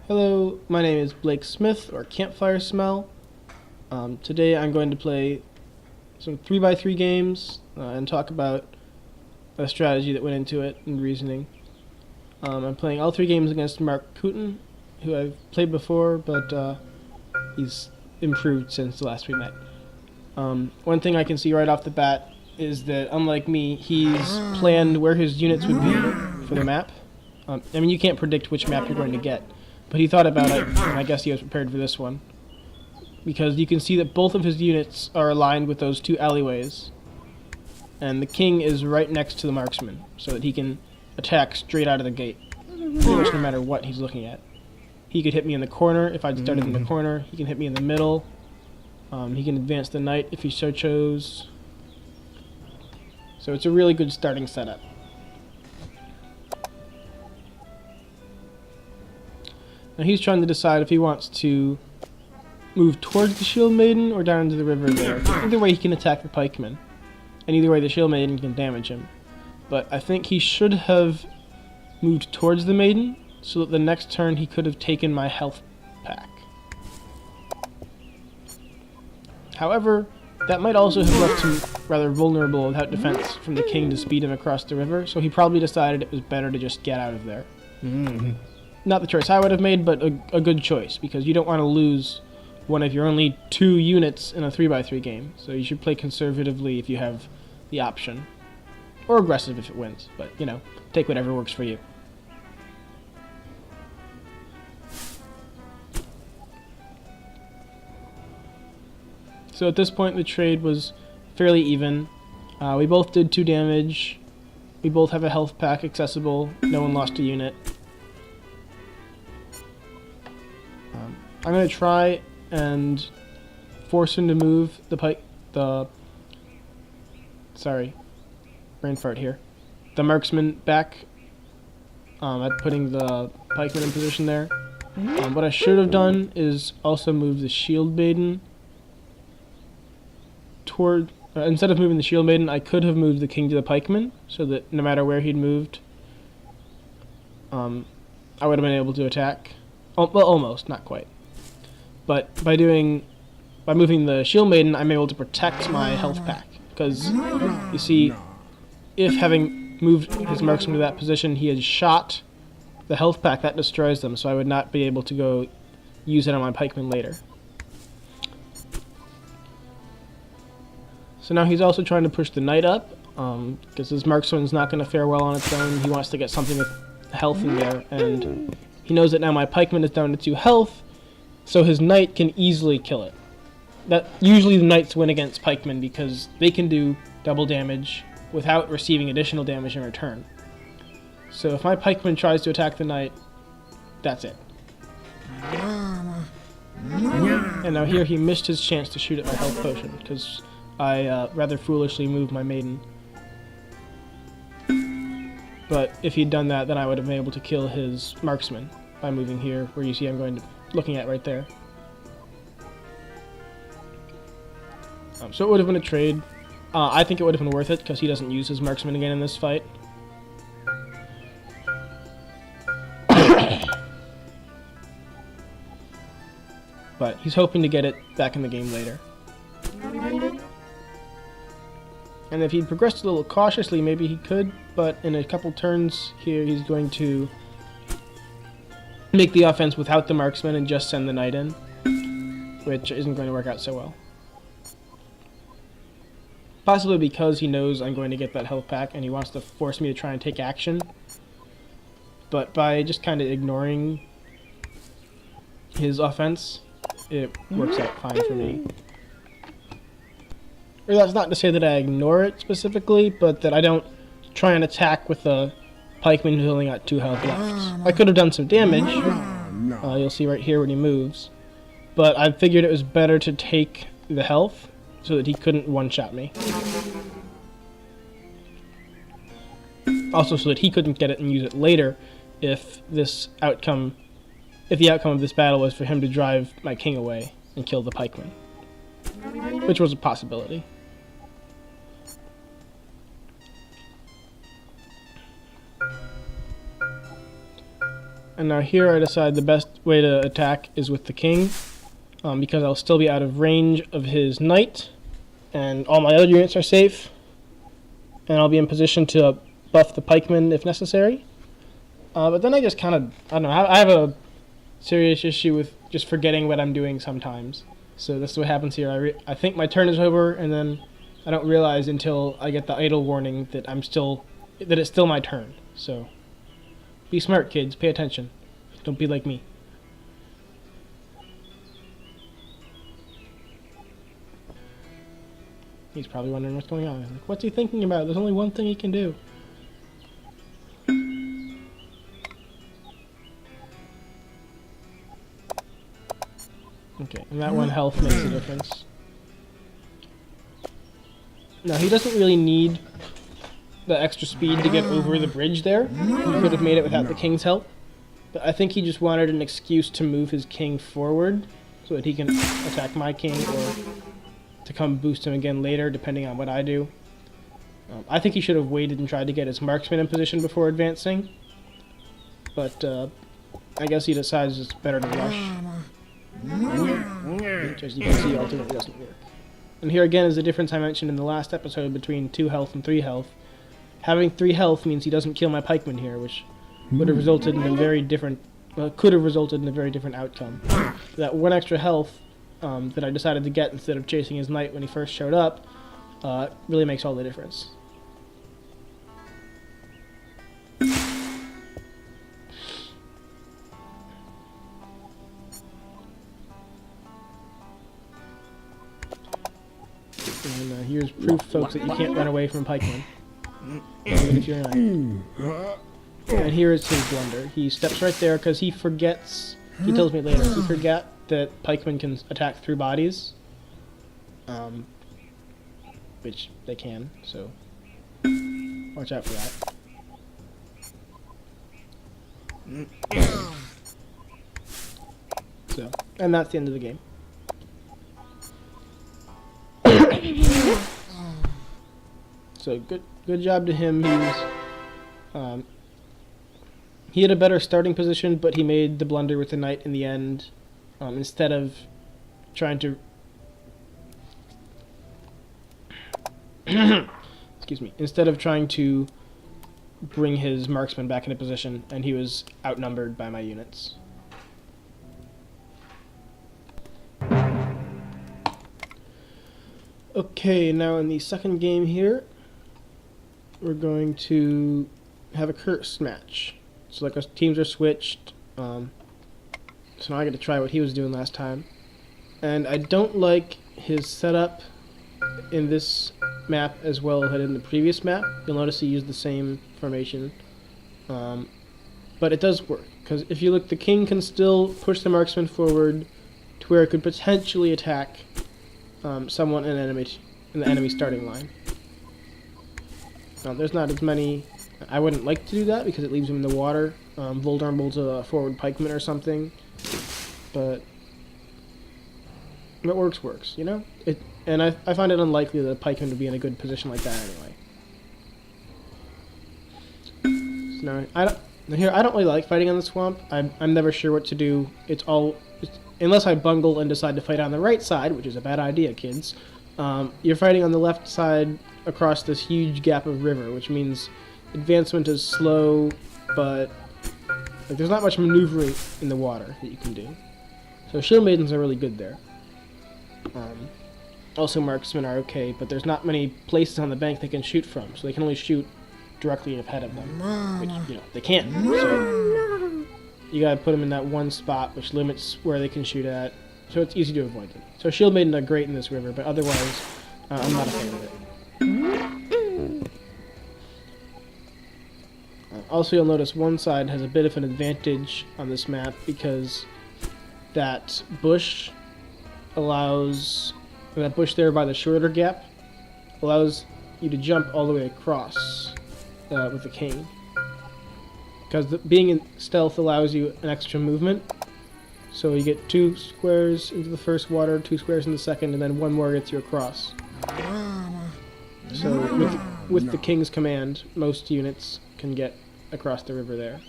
Hello, my name is Blake Smith, or campfiresmell. Today I'm going to play some 3x3 games and talk about the strategy that went into it and reasoning. I'm playing all three games against Marc.coutin, who I've played before, but he's improved since the last we met. One thing I can see right off the bat is that, unlike me, he's planned where his units would be for the map. I mean, you can't predict which map you're going to get, but he thought about it, and I guess he was prepared for this one. Because you can see that both of his units are aligned with those two alleyways, and the king is right next to the marksman, so that he can attack straight out of the gate, pretty much no matter what he's looking at. He could hit me in the corner if I'd started in the corner. He can hit me in the middle. He can advance the knight if he so chose. So it's a really good starting setup. Now he's trying to decide if he wants to move towards the shield maiden or down into the river there. Either way he can attack the pikeman, and either way the shield maiden can damage him. But I think he should have moved towards the maiden, so that the next turn he could have taken my health pack. However, that might also have left him rather vulnerable without defense from the king to speed him across the river, so he probably decided it was better to just get out of there. Not the choice I would have made, but a good choice, because you don't want to lose one of your only 2 units in a 3x3 game, so you should play conservatively if you have the option. Or aggressive if it wins, but, you know, take whatever works for you. So at this point the trade was fairly even. We both did 2 damage. We both have a health pack accessible. No one lost a unit. I'm going to try and force him to move sorry, brain fart here. The marksman back at putting the pikeman in position there. What I should have done is also move the shield maiden toward... instead of moving the shield maiden, I could have moved the king to the pikeman, so that no matter where he'd moved, I would have been able to attack. Oh, well, almost, not quite. But by moving the shield maiden, I'm able to protect my health pack. Because, you see, if having moved his marksman to that position, he had shot the health pack, that destroys them, so I would not be able to go use it on my pikeman later. So now he's also trying to push the knight up, because his marksman's not going to fare well on its own. He wants to get something with health in there, and he knows that now my pikeman is down to 2 health, so his knight can easily kill it. Usually the knights win against pikemen because they can do double damage without receiving additional damage in return. So if my pikeman tries to attack the knight, that's it. And now here he missed his chance to shoot at my health potion, because I rather foolishly moved my maiden. But if he'd done that, then I would have been able to kill his marksman by moving here, where you see I'm looking at right there. So it would have been a trade. I think it would have been worth it, because he doesn't use his marksman again in this fight. But he's hoping to get it back in the game later. And if he'd progressed a little cautiously, maybe he could, but in a couple turns here, he's going to make the offense without the marksman and just send the knight in, which isn't going to work out so well. Possibly because he knows I'm going to get that health pack and he wants to force me to try and take action. But by just kind of ignoring his offense, it works out fine for me. Or that's not to say that I ignore it specifically, but that I don't try and attack with the pikeman who's only got 2 health left. I could have done some damage. You'll see right here when he moves. But I figured it was better to take the health so that he couldn't one-shot me. Also so that he couldn't get it and use it later if the outcome of this battle was for him to drive my king away and kill the pikeman. Which was a possibility. And now here I decide the best way to attack is with the king, because I'll still be out of range of his knight, and all my other units are safe, and I'll be in position to buff the pikemen if necessary. But then I just kind of, I don't know, I have a serious issue with just forgetting what I'm doing sometimes. So this is what happens here. I think my turn is over, and then I don't realize until I get the idle warning that that it's still my turn. So be smart, kids. Pay attention. Don't be like me. He's probably wondering what's going on. Like, what's he thinking about? There's only one thing he can do. Okay, and that one health makes a difference. Now, he doesn't really need the extra speed to get over the bridge there. He could have made it without the king's help. But I think he just wanted an excuse to move his king forward so that he can attack my king, or to come boost him again later, depending on what I do. I think he should have waited and tried to get his marksman in position before advancing. But I guess he decides it's better to rush. Which, as you can see, ultimately doesn't work. And here again is the difference I mentioned in the last episode between 2 health and 3 health. Having 3 health means he doesn't kill my pikeman here, which would have resulted in a very different, could have resulted in a very different outcome. That 1 extra health that I decided to get instead of chasing his knight when he first showed up really makes all the difference. And here's proof, folks, that you can't run away from pikemen, even if you're not. And here is his blunder. He steps right there because he forgets. He tells me later he forgot that pikemen can attack through bodies, which they can. So watch out for that. So, and that's the end of the game. So good job to him. He had a better starting position, but he made the blunder with the knight in the end, instead of trying to instead of trying to bring his marksman back into position, and he was outnumbered by my units. Okay, now in the second game here, we're going to have a curse match. So like our teams are switched, so now I get to try what he was doing last time. And I don't like his setup in this map as well as I did in the previous map. You'll notice he used the same formation, but it does work, because if you look, the king can still push the marksman forward to where it could potentially attack someone in the enemy starting line. There's not as many. I wouldn't like to do that because it leaves him in the water, vulnerable to a forward pikeman or something. But what works, you know? And I find it unlikely that a pikeman would be in a good position like that anyway. So now, I don't really like fighting on the swamp. I'm never sure what to do. Unless I bungle and decide to fight on the right side, which is a bad idea, kids. You're fighting on the left side across this huge gap of river, which means advancement is slow, but there's not much maneuvering in the water that you can do. So shield maidens are really good there. Also marksmen are okay, but there's not many places on the bank they can shoot from, so they can only shoot directly ahead of them, which, you know, they can't. So you gotta put them in that one spot, which limits where they can shoot at, so it's easy to avoid them. So shield maiden are great in this river, but otherwise, I'm not a fan of it. Also, you'll notice one side has a bit of an advantage on this map because that bush there by the shorter gap allows you to jump all the way across with the king. Because being in stealth allows you an extra movement. So you get 2 squares into the first water, 2 squares in the second, and then 1 more gets you across. So with the king's command, most units can get across the river there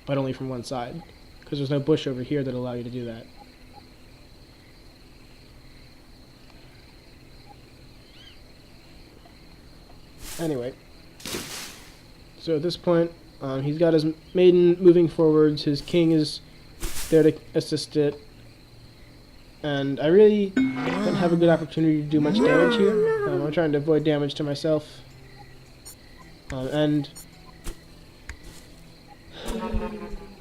but only from one side, because there's no bush over here that allow you to do that. Anyway, so at this point, he's got his maiden moving forwards, his king is there to assist it, and I really don't have a good opportunity to do much damage here. I'm trying to avoid damage to myself, and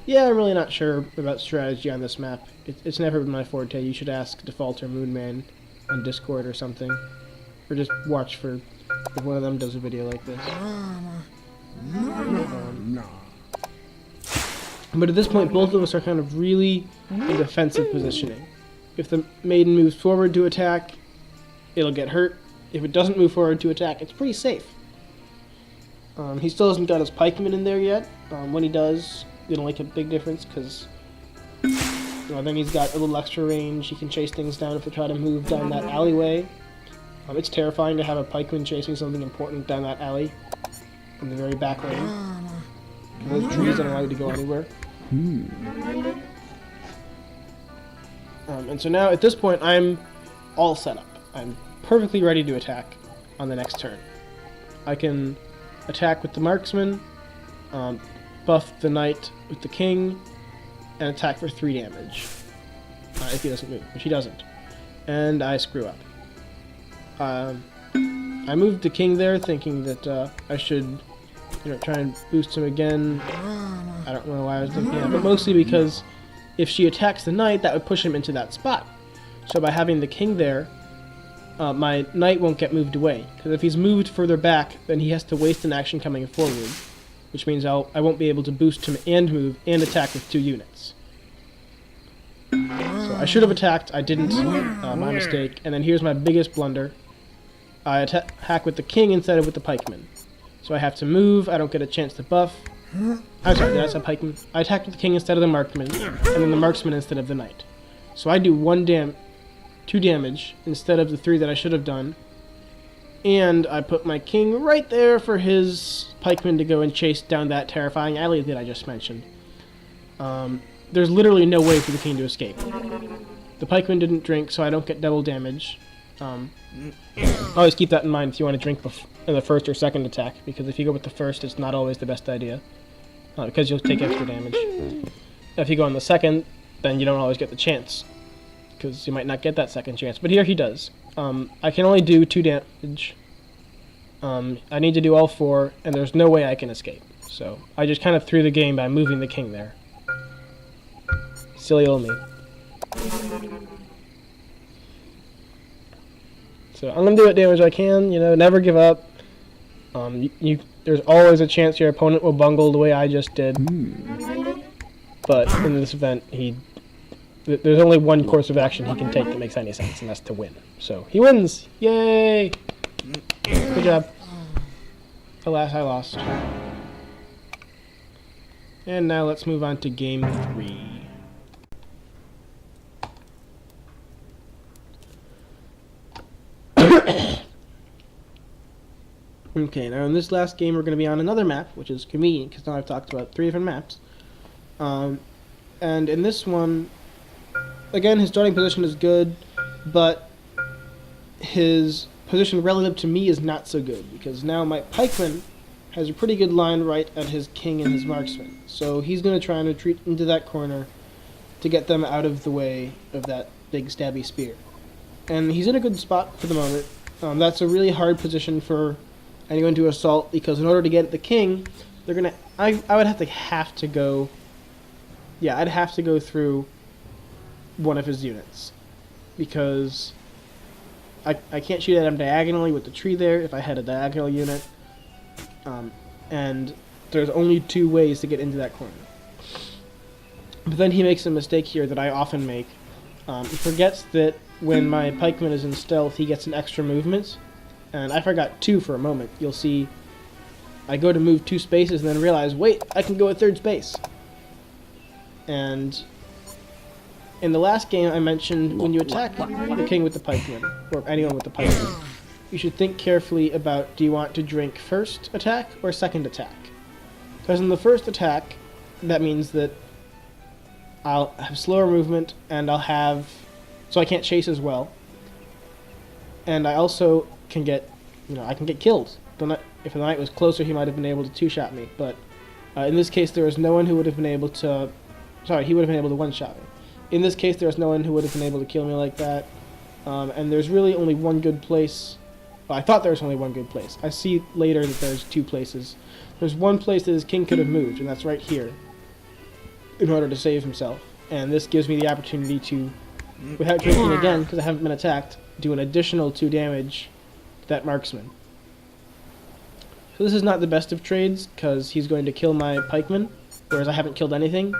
yeah, I'm really not sure about strategy on this map. It's never been my forte. You should ask Default or Moonman on Discord or something, or just watch for if one of them does a video like this. But at this point, both of us are kind of really in defensive positioning. If the maiden moves forward to attack, it'll get hurt. If it doesn't move forward to attack, it's pretty safe. He still hasn't got his pikeman in there yet. When he does, it'll make a big difference, because then he's got a little extra range. He can chase things down if they try to move down that alleyway. It's terrifying to have a pikeman chasing something important down that alley in the very back lane. Those trees don't allow you to go anywhere. And so now, at this point, I'm all set up. I'm perfectly ready to attack on the next turn. I can attack with the marksman, buff the knight with the king, and attack for 3 damage. If he doesn't move, which he doesn't. And I screw up. I moved the king there thinking that I should try and boost him again. I don't know why I was thinking that, but mostly because if she attacks the knight, that would push him into that spot. So by having the king there, my knight won't get moved away. Because if he's moved further back, then he has to waste an action coming forward, which means I won't be able to boost him and move and attack with 2 units. So I should have attacked, I didn't, my mistake. And then here's my biggest blunder. I attack with the king instead of with the pikeman. So I have to move, I don't get a chance to buff. I'm sorry, did I say pikeman? I attacked with the king instead of the marksman, and then the marksman instead of the knight. So I do 2 damage instead of the 3 that I should have done. And I put my king right there for his pikeman to go and chase down that terrifying alley that I just mentioned. There's literally no way for the king to escape. The pikeman didn't drink, so I don't get double damage. Always keep that in mind if you want to drink in the first or second attack, because if you go with the first, it's not always the best idea, because you'll take extra damage. If you go on the second, then you don't always get the chance, because you might not get that second chance, but here he does. I can only do 2 damage. I need to do all 4, and there's no way I can escape. So I just kind of threw the game by moving the king there. Silly old me. So I'm going to do what damage I can, never give up. There's always a chance your opponent will bungle the way I just did. But in this event, there's only one course of action he can take that makes any sense, and that's to win. So he wins! Yay! Good job. Alas, I lost. And now let's move on to game 3. Okay, now in this last game we're going to be on another map, which is convenient because now I've talked about 3 different maps. And in this one, again, his starting position is good, but his position relative to me is not so good, because now my pikeman has a pretty good line right at his king and his marksman. So he's going to try and retreat into that corner to get them out of the way of that big stabby spear. And he's in a good spot for the moment. That's a really hard position for anyone to assault, because in order to get at the king, they're gonna. I would have to go. Yeah, I'd have to go through one of his units, because I can't shoot at him diagonally with the tree there if I had a diagonal unit. And there's only 2 ways to get into that corner. But then he makes a mistake here that I often make. He forgets that when my pikeman is in stealth, he gets an extra movement. And I forgot 2 for a moment. You'll see I go to move 2 spaces and then realize, wait, I can go a 3rd space. And in the last game I mentioned when you attack the king with the pikeman, or anyone with the pikeman, you should think carefully about, do you want to drink first attack or second attack? Because in the first attack, that means that I'll have slower movement, and so I can't chase as well. And I also can get, I can get killed. If the knight was closer, he might have been able to two-shot me, but in this case, there was no one who would have been able to... Sorry, he would have been able to one-shot me. In this case, there was no one who would have been able to kill me like that. And there's really only one good place. Well, I thought there was only one good place. I see later that there's two places. There's one place that his king could have moved, and that's right here, in order to save himself. And this gives me the opportunity to, without drinking again, because I haven't been attacked, do an additional 2 damage to that marksman. So this is not the best of trades, because he's going to kill my pikeman, whereas I haven't killed anything.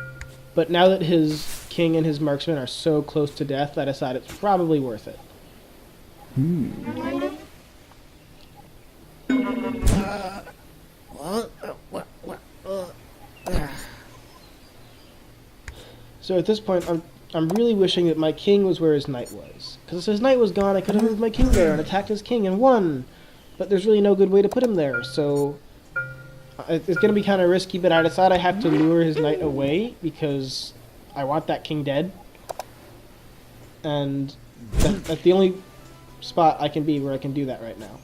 But now that his king and his marksman are so close to death, I decide it's probably worth it. So at this point, I'm really wishing that my king was where his knight was. Because if his knight was gone, I could have moved my king there and attacked his king and won. But there's really no good way to put him there, so... It's going to be kind of risky, but I decide I have to lure his knight away because I want that king dead. And that's the only spot I can be where I can do that right now.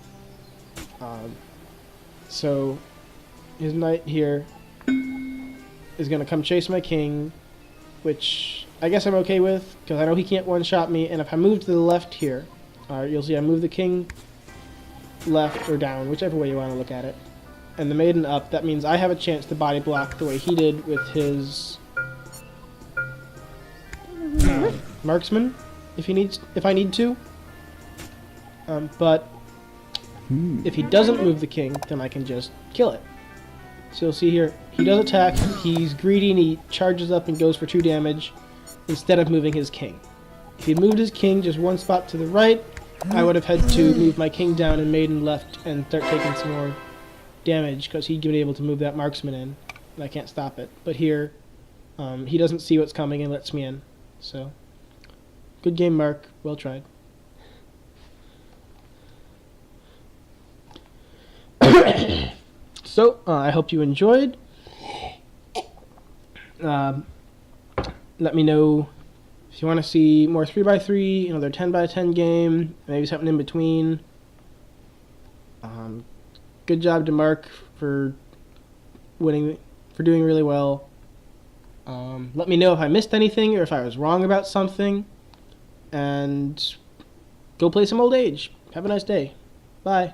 So his knight here is going to come chase my king, which I guess I'm okay with because I know he can't one-shot me. And if I move to the left here, you'll see I move the king left or down, whichever way you want to look at it. And the maiden up, that means I have a chance to body block the way he did with his marksman, if I need to. But if he doesn't move the king, then I can just kill it. So you'll see here, he does attack, he's greedy and he charges up and goes for 2 damage instead of moving his king. If he moved his king just one spot to the right, I would have had to move my king down and maiden left and start taking some more damage because he'd be able to move that marksman in and I can't stop it. But here he doesn't see what's coming and lets me in. So good game, Mark, well tried. So I hope you enjoyed. Let me know if you want to see more 3x3, another 10x10 game, maybe something in between. Good job to Mark for doing really well. Let me know if I missed anything or if I was wrong about something. And go play some Oldage. Have a nice day. Bye.